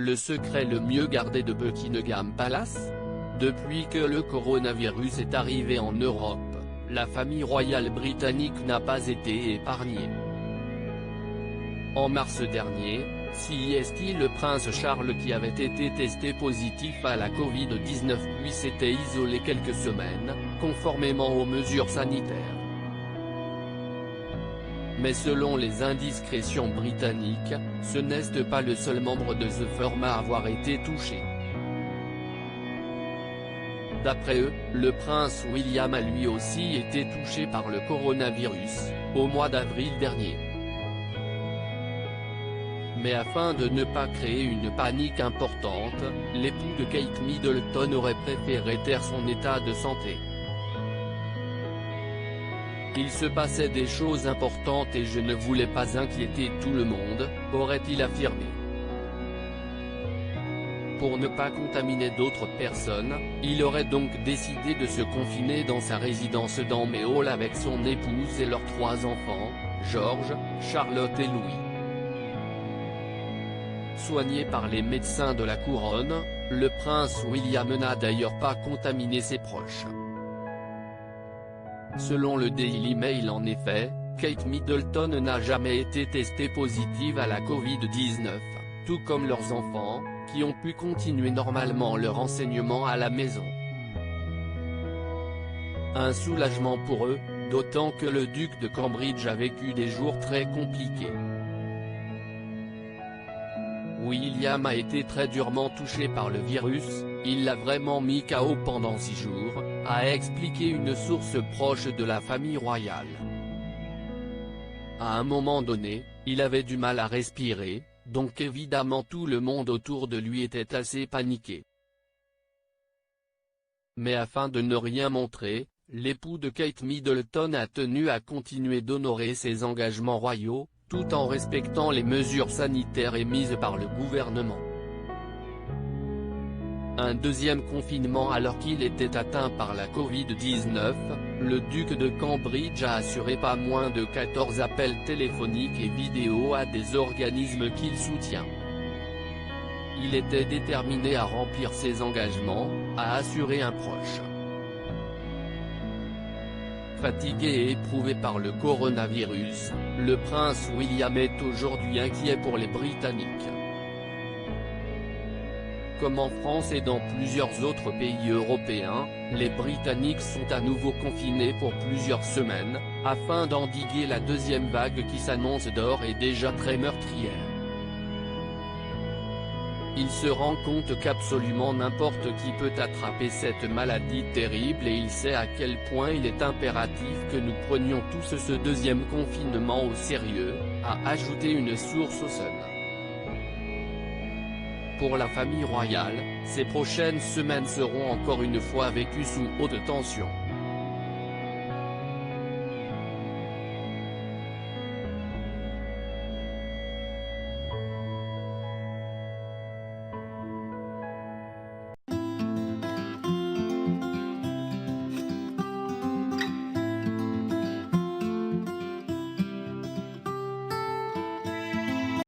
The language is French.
Le secret le mieux gardé de Buckingham Palace? Depuis que le coronavirus est arrivé en Europe, la famille royale britannique n'a pas été épargnée. En mars dernier, CEST le prince Charles qui avait été testé positif à la Covid-19 puis s'était isolé quelques semaines, conformément aux mesures sanitaires. Mais selon les indiscrétions britanniques, ce n'est pas le seul membre de The Firm à avoir été touché. D'après eux, le prince William a lui aussi été touché par le coronavirus, au mois d'avril dernier. Mais afin de ne pas créer une panique importante, l'époux de Kate Middleton aurait préféré taire son état de santé. Il se passait des choses importantes et je ne voulais pas inquiéter tout le monde, aurait-il affirmé. Pour ne pas contaminer d'autres personnes, il aurait donc décidé de se confiner dans sa résidence d'Amehall avec son épouse et leurs 3 enfants, George, Charlotte et Louis. Soigné par les médecins de la couronne, le prince William n'a d'ailleurs pas contaminé ses proches. Selon le Daily Mail en effet, Kate Middleton n'a jamais été testée positive à la Covid-19, tout comme leurs enfants, qui ont pu continuer normalement leur enseignement à la maison. Un soulagement pour eux, d'autant que le duc de Cambridge a vécu des jours très compliqués. William a été très durement touché par le virus, il l'a vraiment mis KO pendant 6 jours, a expliqué une source proche de la famille royale. À un moment donné, il avait du mal à respirer, donc évidemment tout le monde autour de lui était assez paniqué. Mais afin de ne rien montrer, l'époux de Kate Middleton a tenu à continuer d'honorer ses engagements royaux, tout en respectant les mesures sanitaires émises par le gouvernement. Un deuxième confinement alors qu'il était atteint par la Covid-19, le duc de Cambridge a assuré pas moins de 14 appels téléphoniques et vidéos à des organismes qu'il soutient. Il était déterminé à remplir ses engagements, a assuré un proche. Fatigué et éprouvé par le coronavirus, le prince William est aujourd'hui inquiet pour les Britanniques. Comme en France et dans plusieurs autres pays européens, les Britanniques sont à nouveau confinés pour plusieurs semaines, afin d'endiguer la deuxième vague qui s'annonce d'ores et déjà très meurtrière. Il se rend compte qu'absolument n'importe qui peut attraper cette maladie terrible et il sait à quel point il est impératif que nous prenions tous ce deuxième confinement au sérieux, a ajouté une source au Sun. Pour la famille royale, ces prochaines semaines seront encore une fois vécues sous haute tension.